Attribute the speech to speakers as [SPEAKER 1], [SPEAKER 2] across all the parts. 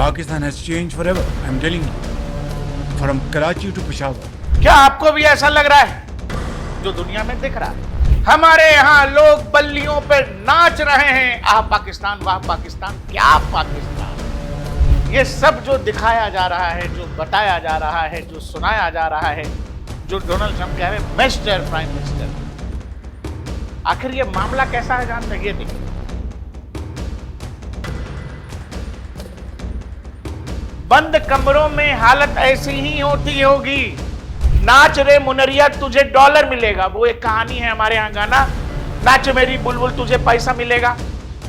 [SPEAKER 1] Pakistan has changed forever. I'm telling you, from Karachi to Peshawar.
[SPEAKER 2] क्या आपको भी ऐसा लग रहा है जो दुनिया में दिख रहा है? हमारे यहाँ लोग बल्लियों पे नाच रहे हैं, आह पाकिस्तान, वाह पाकिस्तान, क्या पाकिस्तान। ये सब जो दिखाया जा रहा है, जो बताया जा रहा है, जो सुनाया जा रहा है, जो डोनाल्ड ट्रंप कह रहे हैं मिस्टर प्राइम मिनिस्टर, आखिर ये मामला कैसा है जानते हैं? ये देखिए, बंद कमरों में हालत ऐसी ही होती होगी। नाच रे मुनरिया तुझे डॉलर मिलेगा, वो एक कहानी है हमारे यहाँ गाना, नाच मेरी बुलबुल तुझे पैसा मिलेगा।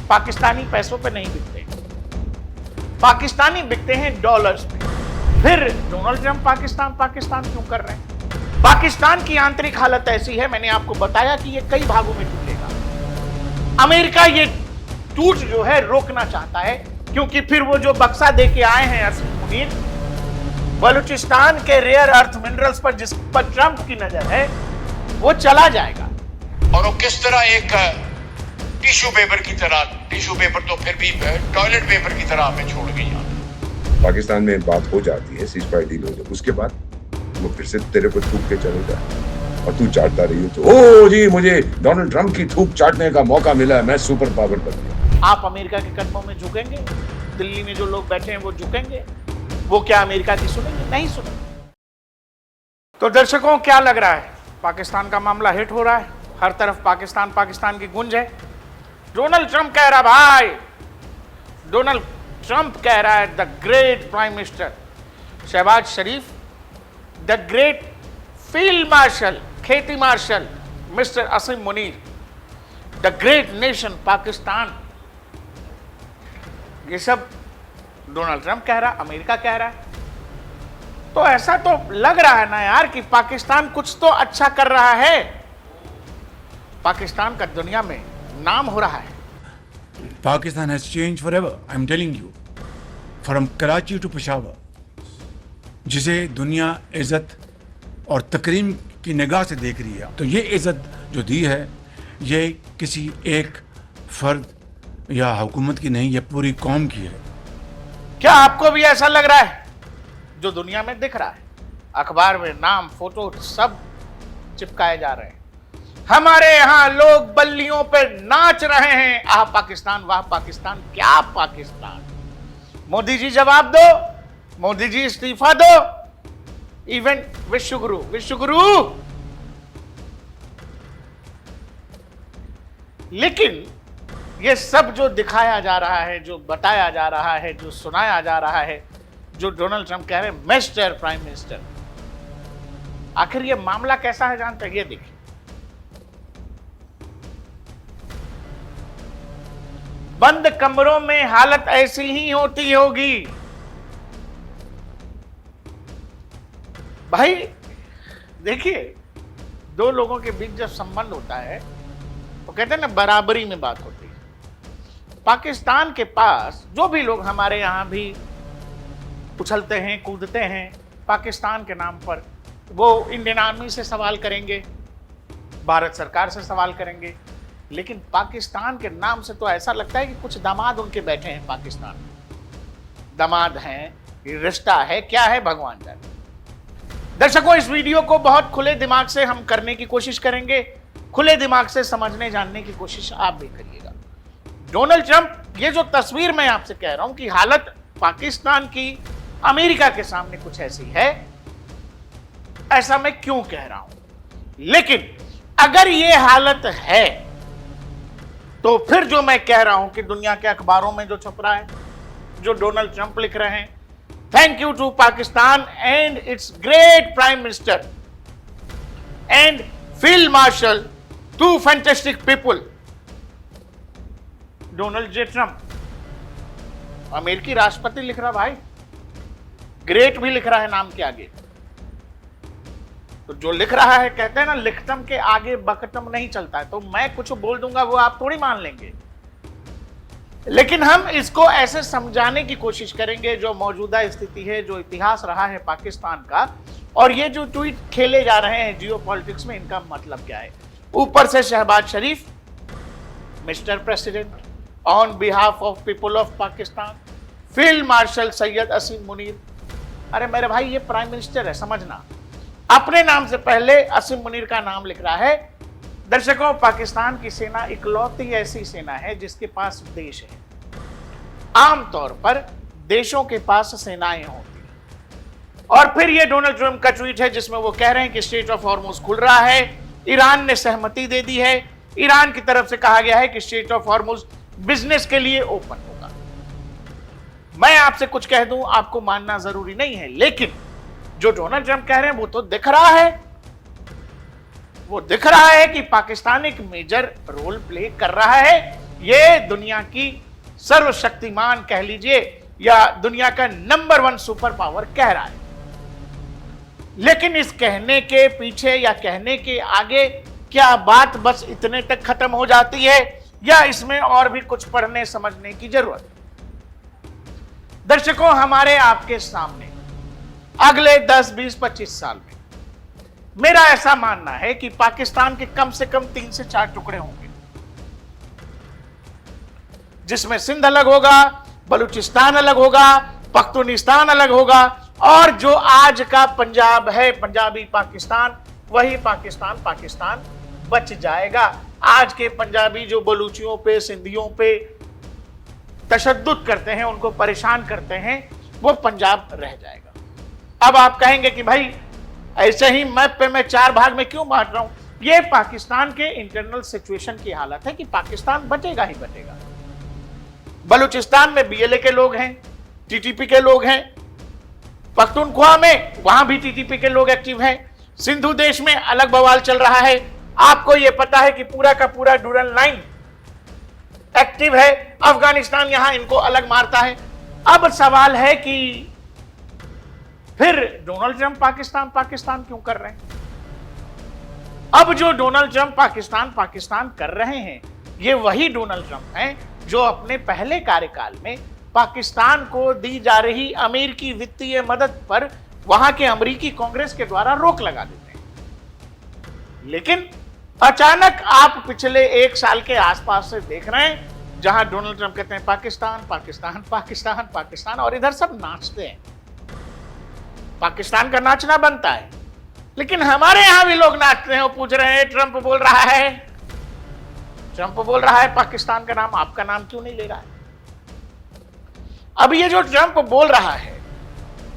[SPEAKER 2] पाकिस्तानी पैसों पे नहीं बिकते, पाकिस्तानी बिकते हैं डॉलर्स पे। फिर डोनाल्ड ट्रंप पाकिस्तान पाकिस्तान क्यों कर रहे हैं? पाकिस्तान की आंतरिक हालत ऐसी है, मैंने आपको बताया कि ये कई भागों में टूटेगा। अमेरिका ये टूट जो है रोकना चाहता है, क्योंकि फिर वो जो बक्सा देके आए हैं असीम मुनीर, बलूचिस्तान के रेयर अर्थ मिनरल्स पर जिस पर ट्रंप की नजर है, वो चला जाएगा।
[SPEAKER 3] और वो किस तरह एक टिश्यू पेपर की तरह, टिश्यू पेपर तो फिर भी टॉयलेट पेपर की तरह हमें छोड़ गई यहाँ।
[SPEAKER 4] पाकिस्तान में बात हो जाती है, सीज फायर डील हो जाए, उसके बाद वो फिर से तेरे को थूक के चले जाए और तू चाटता रही हो तो ओ जी मुझे डोनाल्ड ट्रंप की थूक चाटने का मौका मिला है, मैं सुपर पावर बन गया।
[SPEAKER 2] आप अमेरिका के कदमों में झुकेंगे? दिल्ली में जो लोग बैठे हैं वो झुकेंगे? वो क्या अमेरिका की सुनेंगे? नहीं सुनेंगे। तो दर्शकों क्या लग रहा है? पाकिस्तान का मामला हिट हो रहा है, हर तरफ पाकिस्तान पाकिस्तान की गूंज है। डोनाल्ड ट्रंप कह रहा, भाई डोनाल्ड ट्रंप कह रहा है the great prime minister Shahbaz Sharif, the great field marshal, खेती marshal mister Asim Munir, the great nation Pakistan, ये सब डोनाल्ड ट्रंप कह रहा, अमेरिका कह रहा है। तो ऐसा तो लग रहा है ना यार कि पाकिस्तान कुछ तो अच्छा कर रहा है, पाकिस्तान का दुनिया में नाम हो रहा है।
[SPEAKER 1] Pakistan has changed forever. I'm telling you, from Karachi to Peshawar. जिसे दुनिया इज्जत और तकरीम की निगाह से देख रही है, तो ये इज्जत जो दी है, ये किसी एक फर्द या हुकूमत की नहीं, ये पूरी कौम की है।
[SPEAKER 2] क्या आपको भी ऐसा लग रहा है जो दुनिया में दिख रहा है? अखबार में नाम, फोटो सब चिपकाए जा रहे हैं। हमारे यहाँ लोग बल्लियों पे नाच रहे हैं, आह पाकिस्तान, वाह पाकिस्तान, क्या पाकिस्तान। मोदी जी जवाब दो, मोदी जी इस्तीफा दो, इवन विश्वगुरु, विश्वगुरु। लेकिन ये सब जो दिखाया जा रहा है, जो बताया जा रहा है, जो सुनाया जा रहा है, जो डोनाल्ड ट्रंप कह रहे हैं मिस्टर प्राइम मिनिस्टर, आखिर ये मामला कैसा है जानते हैं? ये देखिए, बंद कमरों में हालत ऐसी ही होती होगी। भाई देखिए, दो लोगों के बीच जब संबंध होता है तो कहते हैं ना बराबरी में बात होती है। पाकिस्तान के पास जो भी लोग हमारे यहाँ भी उछलते हैं, कूदते हैं पाकिस्तान के नाम पर, वो इंडियन आर्मी से सवाल करेंगे, भारत सरकार से सवाल करेंगे, लेकिन पाकिस्तान के नाम से तो ऐसा लगता है कि कुछ दामाद उनके बैठे हैं पाकिस्तान में। दामाद हैं, रिश्ता है, क्या है भगवान जाने। दर्शकों, इस वीडियो को बहुत खुले दिमाग से हम करने की कोशिश करेंगे, खुले दिमाग से समझने जानने की कोशिश आप भी करिएगा। डोनाल्ड ट्रंप, ये जो तस्वीर मैं आपसे कह रहा हूं कि हालत पाकिस्तान की अमेरिका के सामने कुछ ऐसी है, ऐसा मैं क्यों कह रहा हूं? लेकिन अगर ये हालत है तो फिर जो मैं कह रहा हूं कि दुनिया के अखबारों में जो छप रहा है, जो डोनाल्ड ट्रंप लिख रहे हैं, thank you to Pakistan and it's great prime minister and field marshal, to fantastic people, Donald J Trump. अमेरिकी राष्ट्रपति लिख रहा, भाई ग्रेट भी लिख रहा है नाम के आगे। तो जो लिख रहा है, कहते हैं ना लिखतम के आगे बकतम नहीं चलता है, तो मैं कुछ बोल दूंगा वो आप थोड़ी मान लेंगे। लेकिन हम इसको ऐसे समझाने की कोशिश करेंगे जो मौजूदा स्थिति है, जो इतिहास रहा है पाकिस्तान का, और ये जो ट्वीट खेले जा रहे हैं जियो पॉलिटिक्स में, इनका मतलब क्या है। ऊपर से Shahbaz Sharif, mister president, on behalf of people of Pakistan, field marshal Syed Asim Munir. अरे मेरे भाई, ये प्राइम मिनिस्टर है, समझना। अपने नाम से पहले असीम मुनीर का नाम लिख रहा है। दर्शकों, पाकिस्तान की सेना इकलौती ऐसी सेना है जिसके पास देश है। आमतौर पर देशों के पास सेनाएं होती हैं। और फिर ये डोनाल्ड ट्रंप का ट्वीट है जिसमें वो कह रहे हैं कि स्ट्रेट ऑफ हॉर्मुज खुल रहा है, ईरान ने सहमति दे दी है। ईरान की तरफ से कहा गया है कि स्ट्रेट ऑफ हॉर्मुज बिजनेस के लिए ओपन होगा। मैं आपसे कुछ कह दूं, आपको मानना जरूरी नहीं है, लेकिन जो डोनाल्ड ट्रंप कह रहे हैं वो तो दिख रहा है। वो दिख रहा है कि पाकिस्तान एक मेजर रोल प्ले कर रहा है। ये दुनिया की सर्वशक्तिमान कह लीजिए या दुनिया का नंबर 1 सुपर पावर कह रहा है। लेकिन इस कहने के पीछे या कहने के आगे क्या बात बस इतने तक खत्म हो जाती है या इसमें और भी कुछ पढ़ने समझने की जरूरत है? दर्शकों, हमारे आपके सामने अगले 10, 20, 25 साल में मेरा ऐसा मानना है कि पाकिस्तान के कम से कम 3 से 4 टुकड़े होंगे, जिसमें सिंध अलग होगा, बलूचिस्तान अलग होगा, पख्तूनिस्तान अलग होगा, और जो आज का पंजाब है, पंजाबी पाकिस्तान, वही पाकिस्तान बच जाएगा। आज के पंजाबी जो बलूचियों पे, सिंधियों पे तशद्दुद करते हैं, उनको परेशान करते हैं, वो पंजाब रह जाएगा। अब आप कहेंगे कि भाई ऐसे ही मैप पे मैं 4 भाग में क्यों बांट रहा हूं? ये पाकिस्तान के इंटरनल सिचुएशन की हालत है कि पाकिस्तान बचेगा ही बचेगा। बलूचिस्तान में बीएलए के लोग हैं, टीटीपी के लोग हैं, पख्तूनख्वा में वहां भी टीटीपी के लोग एक्टिव हैं, सिंधु देश में अलग बवाल चल रहा है। आपको यह पता है कि पूरा का पूरा डूरल लाइन एक्टिव है, अफगानिस्तान यहां इनको अलग मारता है। अब सवाल है कि फिर डोनाल्ड ट्रंप पाकिस्तान क्यों कर रहे हैं? अब जो डोनाल्ड ट्रंप पाकिस्तान कर रहे हैं, ये वही डोनाल्ड ट्रंप हैं जो अपने पहले कार्यकाल में पाकिस्तान को दी जा रही अमेरिकी वित्तीय मदद पर वहां के अमेरिकी कांग्रेस के द्वारा रोक लगा देते हैं। लेकिन अचानक आप पिछले 1 साल के आसपास से देख रहे हैं जहां डोनाल्ड ट्रंप कहते हैं पाकिस्तान और इधर सब नाचते हैं। पाकिस्तान का नाचना बनता है, लेकिन हमारे यहां भी लोग नाचते हैं। वो पूछ रहे हैं ट्रंप बोल रहा है पाकिस्तान का नाम, आपका नाम क्यों नहीं ले रहा है? अब ये जो ट्रंप बोल रहा है,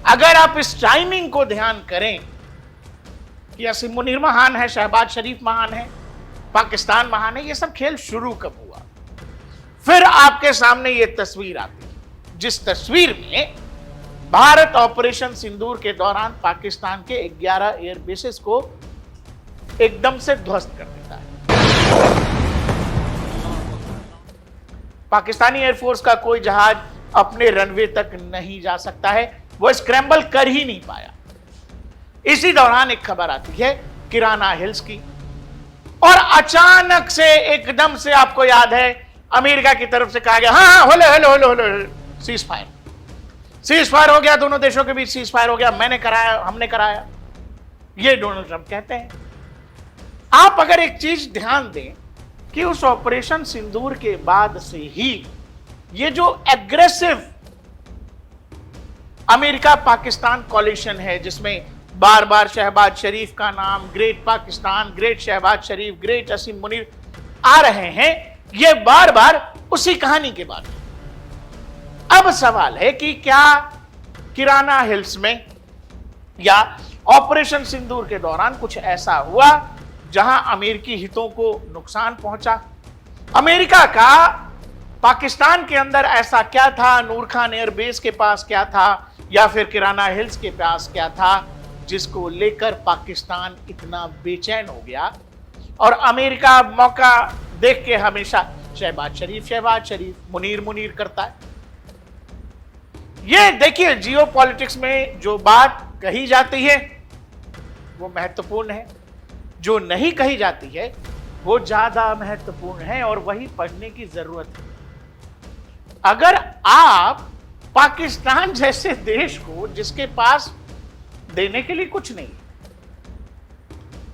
[SPEAKER 2] अगर आप इस टाइमिंग को ध्यान करें कि असीम मुनीर महान है, शहबाज शरीफ महान है, पाकिस्तान महान है, ये सब खेल शुरू कब हुआ? फिर आपके सामने ये तस्वीर आती है, जिस तस्वीर में भारत ऑपरेशन सिंदूर के दौरान पाकिस्तान के 11 एयर बेसेस को एकदम से ध्वस्त कर देता है। पाकिस्तानी एयरफोर्स का कोई जहाज अपने रनवे तक नहीं जा सकता है, वो स्क्रैम्बल कर ही नहीं पाया। इसी दौरान एक खबर आती है किराना हिल्स की, और अचानक से एकदम से आपको याद है अमेरिका की तरफ से कहा गया हाँ होले सीज फायर हो गया, दोनों देशों के बीच सीज फायर हो गया, मैंने कराया, हमने कराया। ये डोनाल्ड ट्रंप कहते हैं। आप अगर एक चीज ध्यान दें कि उस ऑपरेशन सिंदूर के बाद से ही ये जो एग्रेसिव अमेरिका पाकिस्तान कॉलिशन है, जिसमें बार बार शहबाज शरीफ का नाम, ग्रेट पाकिस्तान, ग्रेट शहबाज शरीफ, ग्रेट असीम मुनीर आ रहे हैं, ये बार बार उसी कहानी के बाद। अब सवाल है कि क्या किराना हिल्स में या ऑपरेशन सिंदूर के दौरान कुछ ऐसा हुआ जहां अमेरिकी हितों को नुकसान पहुंचा? अमेरिका का पाकिस्तान के अंदर ऐसा क्या था, नूर खान एयरबेस के पास क्या था, या फिर किराना हिल्स के पास क्या था, जिसको लेकर पाकिस्तान इतना बेचैन हो गया? और अमेरिका मौका देख के हमेशा शहबाज शरीफ, मुनीर करता है। ये देखिए, जियोपॉलिटिक्स में जो बात कही जाती है वो महत्वपूर्ण है, जो नहीं कही जाती है वो ज्यादा महत्वपूर्ण है, और वही पढ़ने की जरूरत है। अगर आप पाकिस्तान जैसे देश को, जिसके पास देने के लिए कुछ नहीं,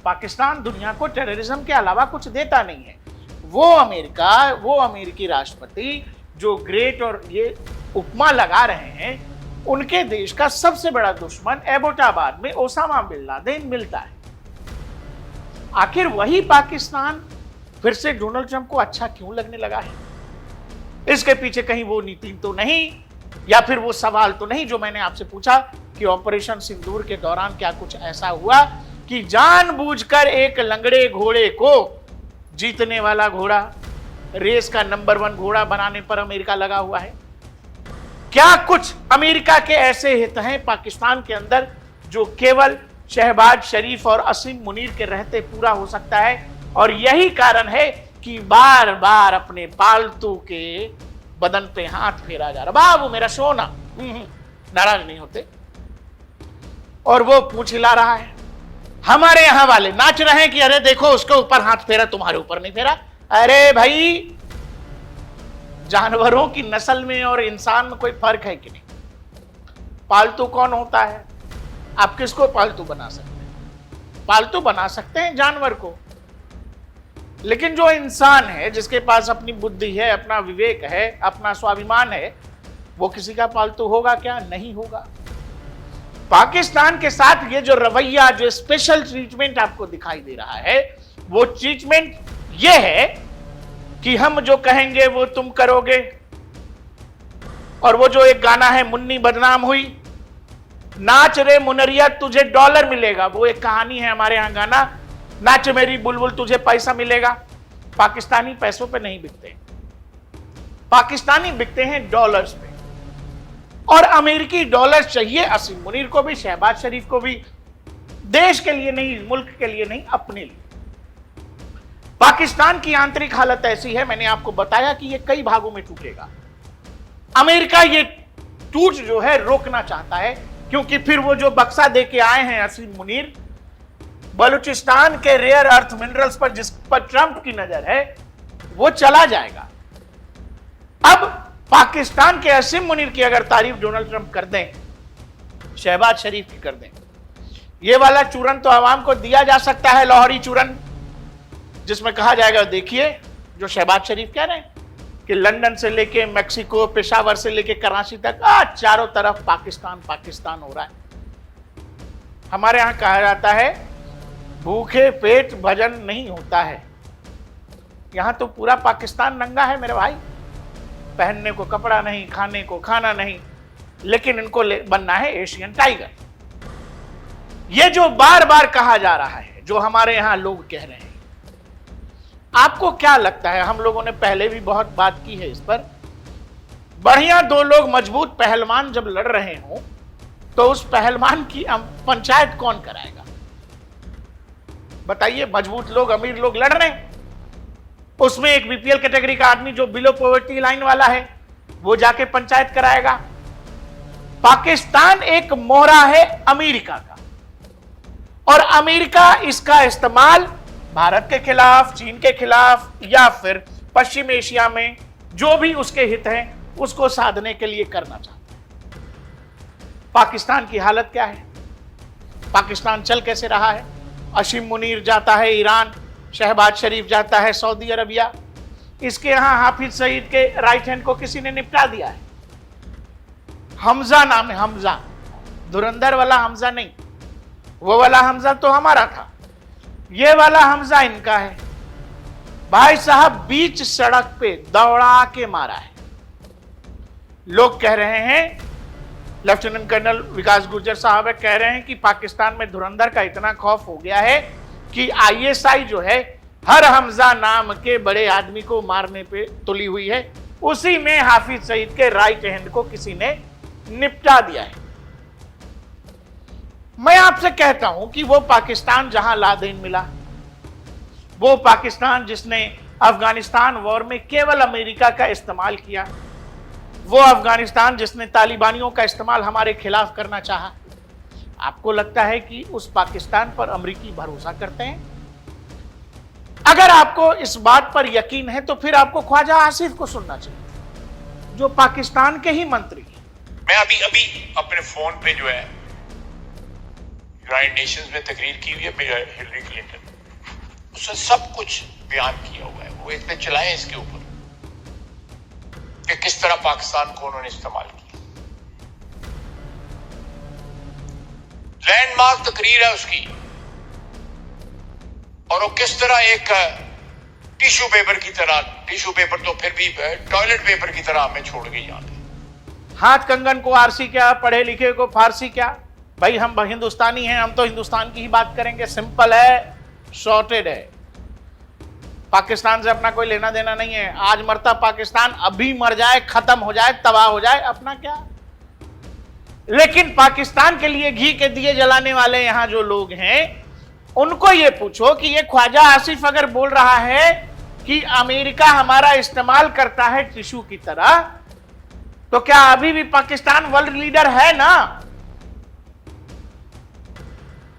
[SPEAKER 2] पाकिस्तान दुनिया को टेररिज्म के अलावा कुछ देता नहीं है, वो अमेरिका, वो अमेरिकी राष्ट्रपति जो ग्रेट और ये उपमा लगा रहे हैं, उनके देश का सबसे बड़ा दुश्मन एबोटाबाद में ओसामा बिन लादेन मिलता है। आखिर वही पाकिस्तान फिर से डोनाल्ड ट्रंप को अच्छा क्यों लगने लगा है? इसके पीछे कहीं वो नीति तो नहीं, या फिर वो सवाल तो नहीं जो मैंने आपसे पूछा कि ऑपरेशन सिंदूर के दौरान क्या कुछ ऐसा हुआ कि जानबूझकर एक लंगड़े घोड़े को जीतने वाला घोड़ा, रेस का नंबर 1 घोड़ा बनाने पर अमेरिका लगा हुआ है? क्या कुछ अमेरिका के ऐसे हित हैं पाकिस्तान के अंदर जो केवल शहबाज शरीफ और असीम मुनीर के रहते पूरा हो सकता है? और यही कारण है कि बार बार अपने पालतू के बदन पे हाथ फेरा जा रहा, बाबू मेरा सोना, नाराज नहीं होते, और वो पूंछ हिला रहा है। हमारे यहां वाले नाच रहे हैं कि अरे देखो उसके ऊपर हाथ फेरा, तुम्हारे ऊपर नहीं फेरा। अरे भाई, जानवरों की नस्ल में और इंसान में कोई फर्क है कि नहीं? पालतू कौन होता है? आप किसको पालतू बना सकते हैं? पालतू बना सकते हैं जानवर को, लेकिन जो इंसान है, जिसके पास अपनी बुद्धि है, अपना विवेक है, अपना स्वाभिमान है, वो किसी का पालतू होगा क्या? नहीं होगा। पाकिस्तान के साथ ये जो रवैया, जो स्पेशल ट्रीटमेंट आपको दिखाई दे रहा है, वो ट्रीटमेंट ये है कि हम जो कहेंगे वो तुम करोगे। और वो जो एक गाना है, मुन्नी बदनाम हुई, नाच रे मुनरिया तुझे डॉलर मिलेगा, वो एक कहानी है हमारे यहां गाना, नाच मेरी बुलबुल तुझे पैसा मिलेगा। पाकिस्तानी पैसों पे नहीं बिकते, पाकिस्तानी बिकते हैं डॉलर्स पे। और अमेरिकी डॉलर चाहिए असीम मुनीर को भी, शहबाज शरीफ को भी, देश के लिए नहीं, मुल्क के लिए नहीं, अपने लिए। पाकिस्तान की आंतरिक हालत ऐसी है, मैंने आपको बताया कि यह कई भागों में टूटेगा। अमेरिका ये टूट जो है रोकना चाहता है, क्योंकि फिर वो जो बक्सा दे के आए हैं असीम मुनीर, बलूचिस्तान के रेयर अर्थ मिनरल्स पर, जिस पर ट्रंप की नजर है, वो चला जाएगा। अब पाकिस्तान के असीम मुनीर की अगर तारीफ डोनाल्ड ट्रंप कर दें, शहबाज शरीफ की कर दें, ये वाला चूरन तो आवाम को दिया जा सकता है, लाहौरी चूरन, जिसमें कहा जाएगा देखिए जो शहबाज शरीफ कह रहे हैं कि लंदन से लेके मैक्सिको, पेशावर से लेके कराची तक चारों तरफ पाकिस्तान पाकिस्तान हो रहा है। हमारे यहां कहा जाता है भूखे पेट भजन नहीं होता है। यहां तो पूरा पाकिस्तान नंगा है मेरे भाई, पहनने को कपड़ा नहीं, खाने को खाना नहीं, लेकिन इनको बनना है एशियन टाइगर। ये जो बार बार कहा जा रहा है, जो हमारे यहां लोग कह रहे हैं, आपको क्या लगता है? हम लोगों ने पहले भी बहुत बात की है इस पर। बढ़िया दो लोग मजबूत पहलवान जब लड़ रहे हो, तो उस पहलवान की पंचायत कौन कराएगा? बताइए। मजबूत लोग, अमीर लोग लड़ रहे हैं, उसमें एक बीपीएल कैटेगरी का आदमी जो बिलो पॉवर्टी लाइन वाला है, वो जाके पंचायत कराएगा। पाकिस्तान एक मोहरा है अमेरिका का, और अमेरिका इसका इस्तेमाल भारत के खिलाफ, चीन के खिलाफ, या फिर पश्चिम एशिया में जो भी उसके हित हैं उसको साधने के लिए करना चाहता है। पाकिस्तान की हालत क्या है? पाकिस्तान चल कैसे रहा है? असीम मुनीर जाता है ईरान, शहबाज शरीफ जाता है सऊदी अरबिया। इसके यहां हाफिज सईद के राइट हैंड को किसी ने निपटा दिया है। हमजा नाम है, हमजा, धुरंधर वाला हमजा नहीं, वो वाला हमजा तो हमारा था, ये वाला हमजा इनका है। भाई साहब बीच सड़क पे दौड़ा के मारा है। लोग कह रहे हैं, लेफ्टिनेंट कर्नल विकास गुर्जर साहब कह रहे हैं कि पाकिस्तान में धुरंधर का इतना खौफ हो गया है कि आईएसआई जो है हर हमजा नाम के बड़े आदमी को मारने पे तुली हुई है। उसी में हाफिज सईद के राइट हैंड को किसी ने निपटा दिया है। मैं आपसे कहता हूं कि वो पाकिस्तान जहां लादेन मिला, वो पाकिस्तान जिसने अफगानिस्तान वॉर में केवल अमेरिका का इस्तेमाल किया, वो अफगानिस्तान जिसने तालिबानियों का इस्तेमाल हमारे खिलाफ करना चाहा, आपको लगता है कि उस पाकिस्तान पर अमेरिकी भरोसा करते हैं? अगर आपको इस बात पर यकीन है तो फिर आपको ख्वाजा आसिफ को सुनना चाहिए, जो पाकिस्तान के ही मंत्री हैं।
[SPEAKER 3] मैं अभी अपने फोन पे जो है यूनाइटेड नेशंस में तकरीर की हुई है हिलरी क्लिंटन, उसने सब कुछ बयान किया हुआ है, वो एक पे चलाएं इसके ऊपर कि किस तरह पाकिस्तान को उन्होंने इस्तेमाल किया। लैंडमार्क तकरीर है उसकी, और वो किस तरह एक टिश्यू पेपर की तरह, टिश्यू पेपर तो फिर भी टॉयलेट पेपर की तरह हमें छोड़ गई यहां पे।
[SPEAKER 2] हाथ कंगन को आरसी क्या, पढ़े लिखे को फारसी क्या। भाई हम हिंदुस्तानी हैं, हम तो हिंदुस्तान की ही बात करेंगे। सिंपल है, सॉर्टेड है। पाकिस्तान से अपना कोई लेना देना नहीं है। आज मरता पाकिस्तान, अभी मर जाए, खत्म हो जाए, तबाह हो जाए, अपना क्या। लेकिन पाकिस्तान के लिए घी के दिए जलाने वाले यहां जो लोग हैं, उनको ये पूछो कि ये ख्वाजा आसिफ अगर बोल रहा है कि अमेरिका हमारा इस्तेमाल करता है टिश्यू की तरह, तो क्या अभी भी पाकिस्तान वर्ल्ड लीडर है ना।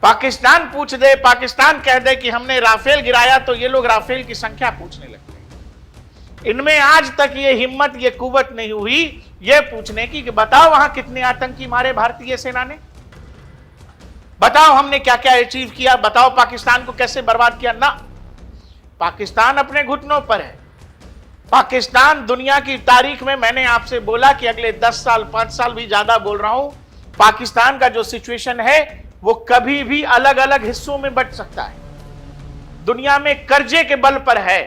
[SPEAKER 2] पाकिस्तान पूछ दे, पाकिस्तान कह दे कि हमने राफेल गिराया, तो ये लोग राफेल की संख्या पूछने लगते हैं। इनमें आज तक ये हिम्मत, ये कुव्वत नहीं हुई ये पूछने की कि बताओ वहां कितने आतंकी मारे भारतीय सेना ने, बताओ हमने क्या क्या अचीव किया, बताओ पाकिस्तान को कैसे बर्बाद किया। ना, पाकिस्तान अपने घुटनों पर है। पाकिस्तान दुनिया की तारीख में, मैंने आपसे बोला कि अगले 10 साल 5 साल भी ज्यादा बोल रहा हूं, पाकिस्तान का जो सिचुएशन है वो कभी भी अलग अलग हिस्सों में बंट सकता है। दुनिया में कर्जे के बल पर है,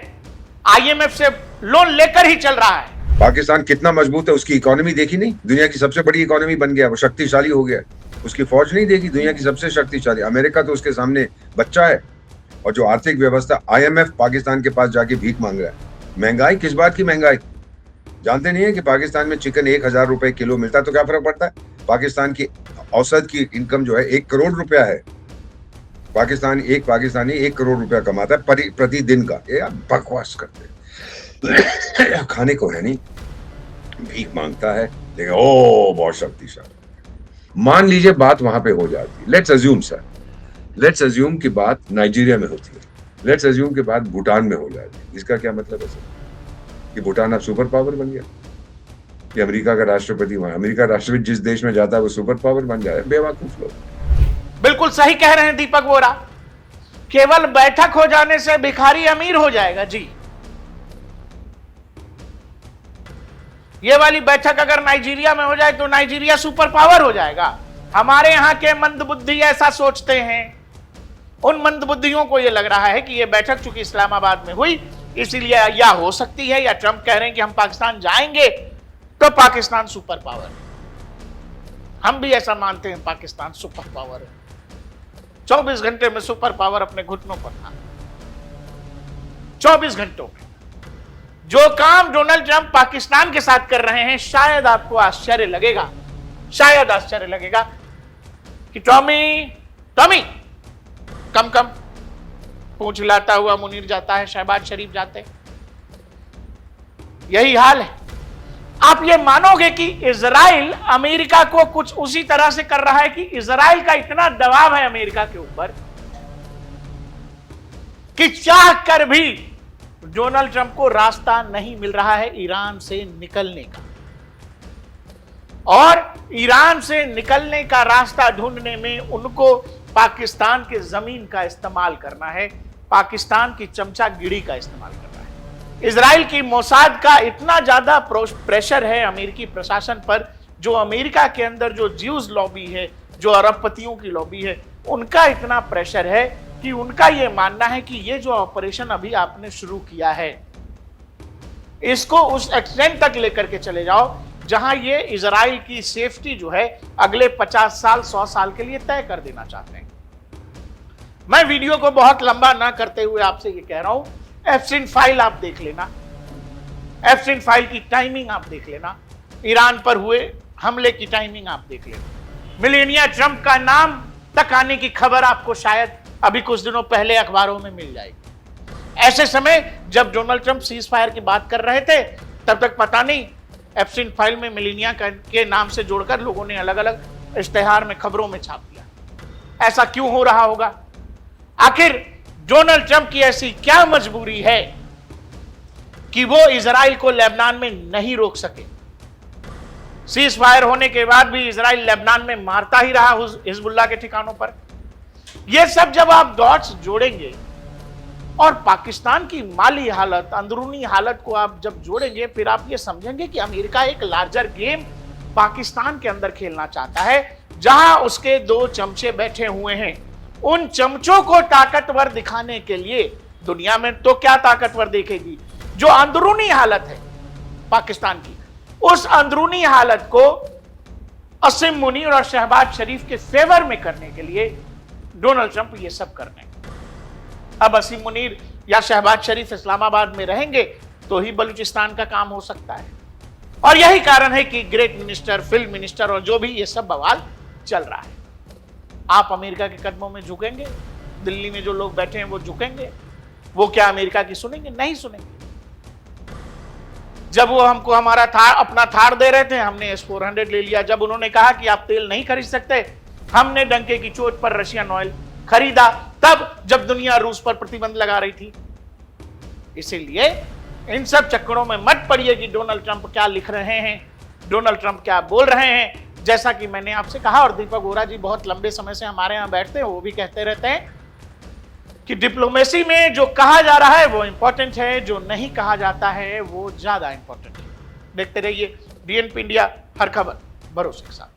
[SPEAKER 2] आईएमएफ से लोन लेकर ही चल रहा है।
[SPEAKER 4] पाकिस्तान कितना मजबूत है, उसकी इकोनॉमी देखी नहीं, दुनिया की सबसे बड़ी इकोनॉमी बन गया, वो शक्तिशाली हो गया। उसकी फौज नहीं देखी, दुनिया की सबसे शक्तिशाली। अमेरिका तो उसके सामने बच्चा है। और जो आर्थिक व्यवस्था, आईएमएफ पाकिस्तान के पास जाके भीख मांग रहा है। महंगाई, किस बात की महंगाई, जानते नहीं है कि पाकिस्तान में चिकन 1000 रुपए किलो मिलता है, तो क्या फर्क पड़ता है। पाकिस्तान की औसत की इनकम जो है 1 करोड़ रुपया है। एक पाकिस्तानी 1 करोड़ रुपया कमाता है प्रतिदिन का। ये आप बकवास करते खाने को है नहीं, भीख मांगता है, लेकिन ओ बहुत शक्तिशाली। मान लीजिए बात वहां पे हो जाती है, let's assume sir, let's assume की बात नाइजीरिया में होती है, लेट्स अज्यूम की बात भूटान में हो जाती है। इसका क्या मतलब है सर कि भूटान अब सुपर पावर बन गया, कि अमेरिका का राष्ट्रपति वहां, अमेरिका राष्ट्रपति जिस देश में जाता है वो सुपर पावर बन जाए। बेवकूफ लोग।
[SPEAKER 2] बिल्कुल सही कह रहे हैं दीपक वोरा, केवल बैठक हो जाने से भिखारी अमीर हो जाएगा। जी, ये वाली बैठक अगर नाइजीरिया में हो जाए तो नाइजीरिया सुपर पावर हो जाएगा। हमारे यहां के मंदबुद्धि ऐसा सोचते हैं। उन मंदबुद्धियों को यह लग रहा है कि यह बैठक चूंकि इस्लामाबाद में हुई, इसीलिए या हो सकती है, या ट्रंप कह रहे हैं कि हम पाकिस्तान जाएंगे तो पाकिस्तान सुपर पावर है। हम भी ऐसा मानते हैं, पाकिस्तान सुपर पावर है। 24 घंटे में सुपर पावर अपने घुटनों पर था। 24 घंटों में जो काम डोनाल्ड ट्रंप पाकिस्तान के साथ कर रहे हैं, शायद आपको आश्चर्य लगेगा, शायद आश्चर्य लगेगा कि टॉमी कम पूंछ हिलाता हुआ मुनीर जाता है, शहबाज शरीफ जाते, यही हाल है। आप ये मानोगे कि इजराइल अमेरिका को कुछ उसी तरह से कर रहा है कि इजराइल का इतना दबाव है अमेरिका के ऊपर कि चाह कर भी डोनाल्ड ट्रंप को रास्ता नहीं मिल रहा है ईरान से निकलने का। और ईरान से निकलने का रास्ता ढूंढने में उनको पाकिस्तान के जमीन का इस्तेमाल करना है, पाकिस्तान की चमचागिरी का इस्तेमाल करना है। इजराइल की मोसाद का इतना ज्यादा प्रेशर है अमेरिकी प्रशासन पर, जो अमेरिका के अंदर जो ज्यूज लॉबी है, जो अरबपतियों की लॉबी है, उनका इतना प्रेशर है कि उनका यह मानना है कि ये जो ऑपरेशन अभी आपने शुरू किया है, इसको उस एक्सटेंट तक लेकर के चले जाओ जहां ये इजराइल की सेफ्टी जो है अगले 50 साल 100 साल के लिए तय कर देना चाहते हैं। मैं वीडियो को बहुत लंबा ना करते हुए आपसे ये कह रहा हूं, एप्स्टीन फाइल आप देख लेना, एप्स्टीन फाइल की टाइमिंग आप देख लेना, ईरान पर हुए हमले की टाइमिंग आप देख लेना, मिलेनिया ट्रंप का नाम तक आने की खबर आपको शायद अभी कुछ दिनों पहले अखबारों में मिल जाएगी। ऐसे समय जब डोनाल्ड ट्रंप सीज फायर की बात कर रहे थे, तब तक पता नहीं एप्स्टीन फाइल में मिलेनिया के नाम से जोड़कर लोगों ने अलग अलग इश्तेहार में, खबरों में छाप दिया। ऐसा क्यों हो रहा होगा? आखिर डोनाल्ड ट्रंप की ऐसी क्या मजबूरी है कि वो इजराइल को लेबनान में नहीं रोक सके? सीज फायर होने के बाद भी इजराइल लेबनान में मारता ही रहा हिजबुल्लाह के ठिकानों पर। यह सब जब आप डॉट्स जोड़ेंगे और पाकिस्तान की माली हालत, अंदरूनी हालत को आप जब जोड़ेंगे, फिर आप ये समझेंगे कि अमेरिका एक लार्जर गेम पाकिस्तान के अंदर खेलना चाहता है, जहां उसके दो चमचे बैठे हुए हैं। उन चमचों को ताकतवर दिखाने के लिए दुनिया में तो क्या ताकतवर देखेगी, जो अंदरूनी हालत है पाकिस्तान की, उस अंदरूनी हालत को असीम मुनीर और शहबाज शरीफ के फेवर में करने के लिए डोनाल्ड ट्रंप ये सब कर रहे हैं। अब असीम मुनीर या शहबाज शरीफ इस्लामाबाद में रहेंगे तो ही बलूचिस्तान का काम हो सकता है। और यही कारण है कि ग्रेट मिनिस्टर, फिल्म मिनिस्टर और जो भी ये सब बवाल चल रहा है। आप अमेरिका के कदमों में झुकेंगे? दिल्ली में जो लोग बैठे हैं वो झुकेंगे? वो क्या अमेरिका की सुनेंगे? नहीं सुनेंगे। जब वो हमको हमारा अपना थार दे रहे थे, हमने S-400 ले लिया। जब उन्होंने कहा कि आप तेल नहीं खरीद सकते, हमने डंके की चोट पर रशियन ऑयल खरीदा, तब जब दुनिया रूस पर प्रतिबंध लगा रही थी। इसीलिए इन सब चक्करों में मत पड़िए कि डोनाल्ड ट्रंप क्या लिख रहे हैं, डोनाल्ड ट्रंप क्या बोल रहे हैं। जैसा कि मैंने आपसे कहा, और दीपक वोरा जी बहुत लंबे समय से हमारे यहां बैठते हैं, वो भी कहते रहते हैं कि डिप्लोमेसी में जो कहा जा रहा है वो इंपॉर्टेंट है, जो नहीं कहा जाता है वो ज्यादा इंपॉर्टेंट है। देखते रहिए DNP इंडिया, हर खबर भरोसे के साथ।